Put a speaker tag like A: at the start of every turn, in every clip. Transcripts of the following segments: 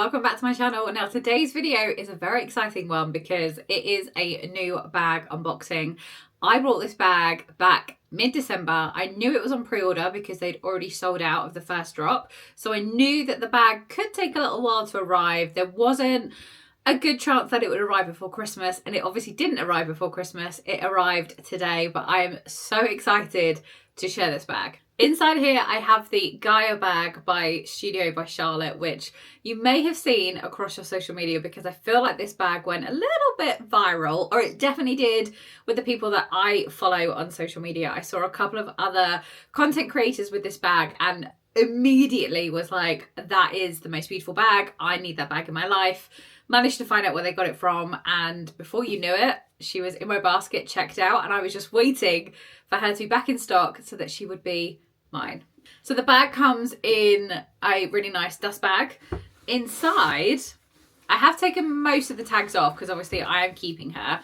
A: welcome back to my channel. Now today's video is a very exciting one because it is a new bag unboxing. I bought this bag back mid-December. I knew it was on pre-order because they'd already sold out of the first drop, so I knew that the bag could take a little while to arrive. There wasn't a good chance that it would arrive before Christmas, and it obviously didn't arrive before Christmas. It arrived today, but I am so excited to share this bag. Inside here, I have the Gaia bag by Studio by Charlotte, which you may have seen across your social media because I feel like this bag went a little bit viral, or it definitely did with the people that I follow on social media. I saw a couple of other content creators with this bag and immediately was like, that is the most beautiful bag. I need that bag in my life. Managed to find out where they got it from, and before you knew it, she was in my basket, checked out, and I was just waiting for her to be back in stock so that she would be mine. So the bag comes in a really nice dust bag. Inside, I have taken most of the tags off because obviously I am keeping her,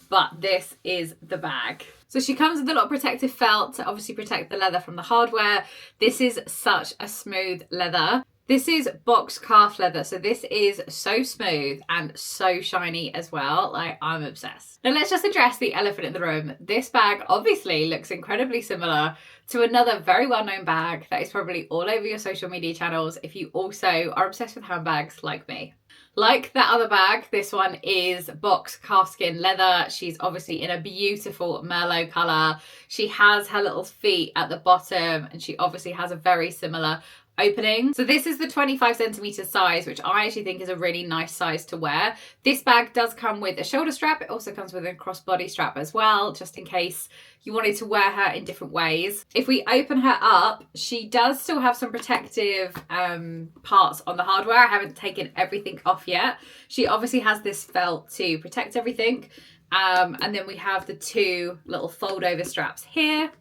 A: but this is the bag. So she comes with a lot of protective felt to obviously protect the leather from the hardware. This is such a smooth leather. This is box calf leather, so this is so smooth and so shiny as well. Like, I'm obsessed. Now let's just address the elephant in the room. This bag obviously looks incredibly similar to another very well-known bag that is probably all over your social media channels if you also are obsessed with handbags like me. Like that other bag, this one is box calfskin leather. She's obviously in a beautiful Merlot colour. She has her little feet at the bottom, and she obviously has a very similar opening. So this is the 25 centimeter size, which I actually think is a really nice size to wear. This bag does come with a shoulder strap. It also comes with a crossbody strap as well, just in case you wanted to wear her in different ways. If we open her up, she does still have some protective parts on the hardware. I haven't taken everything off yet. She obviously has this felt to protect everything. And then we have the two little fold over straps here.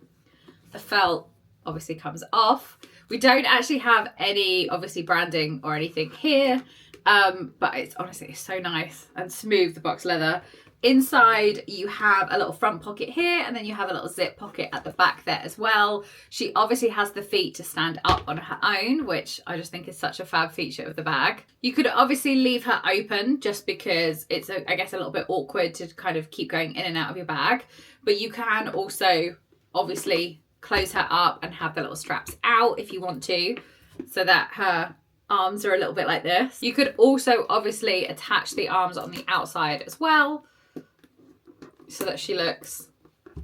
A: The felt obviously comes off. We don't actually have any, obviously, branding or anything here, but it's honestly so nice and smooth, the box leather. Inside, you have a little front pocket here, and then you have a little zip pocket at the back there as well. She obviously has the feet to stand up on her own, which I just think is such a fab feature of the bag. You could obviously leave her open just because it's, I guess, a little bit awkward to kind of keep going in and out of your bag, but you can also obviously close her up and have the little straps out if you want to, so that her arms are a little bit like this. You could also obviously attach the arms on the outside as well, so that she looks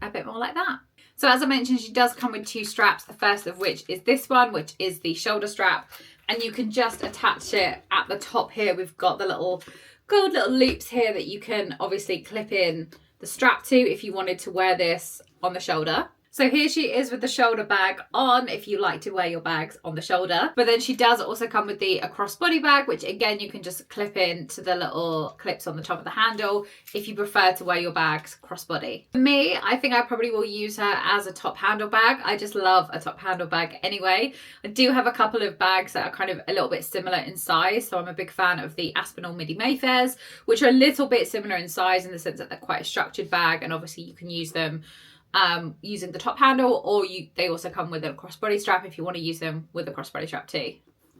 A: a bit more like that. So as I mentioned, she does come with two straps, the first of which is this one, which is the shoulder strap, and you can just attach it at the top here. We've got the little gold little loops here that you can obviously clip in the strap to if you wanted to wear this on the shoulder. So here she is with the shoulder bag on, if you like to wear your bags on the shoulder. But then she does also come with the crossbody bag, which again, you can just clip in to the little clips on the top of the handle if you prefer to wear your bags crossbody. For me, I think I probably will use her as a top handle bag. I just love a top handle bag anyway. I do have a couple of bags that are kind of a little bit similar in size. So I'm a big fan of the Aspinall Midi Mayfairs, which are a little bit similar in size in the sense that they're quite a structured bag, and obviously you can use them using the top handle, or they also come with a crossbody strap if you want to use them with a crossbody strap too.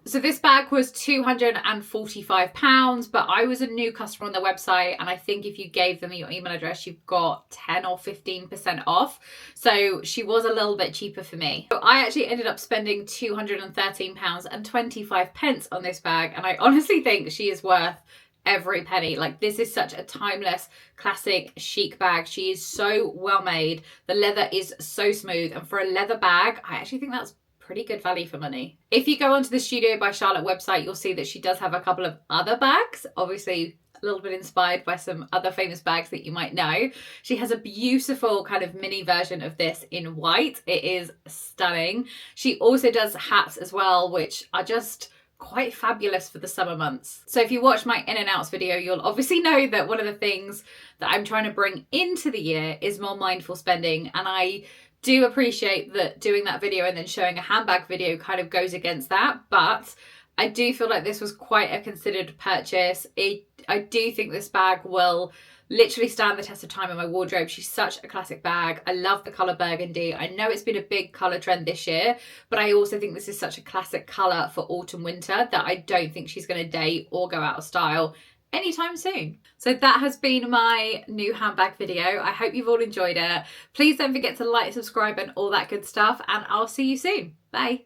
A: So this bag was £245, but I was a new customer on their website, and I think if you gave them your email address, you've got 10 or 15% off. So she was a little bit cheaper for me. So I actually ended up spending £213.25 on this bag, and I honestly think she is worth every penny. Like, this is such a timeless, classic, chic bag. She is so well made. The leather is so smooth, and for a leather bag, I actually think that's pretty good value for money. If you go onto the Studio by Charlotte website, you'll see that she does have a couple of other bags, obviously a little bit inspired by some other famous bags that you might know. She has a beautiful kind of mini version of this in white. It is stunning. She also does hats as well, which are just quite fabulous for the summer months. So if you watch my in and outs video, you'll obviously know that one of the things that I'm trying to bring into the year is more mindful spending, and I do appreciate that doing that video and then showing a handbag video kind of goes against that, but I do feel like this was quite a considered purchase. I do think this bag will literally stand the test of time in my wardrobe. She's such a classic bag. I love the colour burgundy. I know it's been a big colour trend this year, but I also think this is such a classic colour for autumn winter that I don't think she's going to date or go out of style anytime soon. So that has been my new handbag video. I hope you've all enjoyed it. Please don't forget to like, subscribe and all that good stuff, and I'll see you soon. Bye.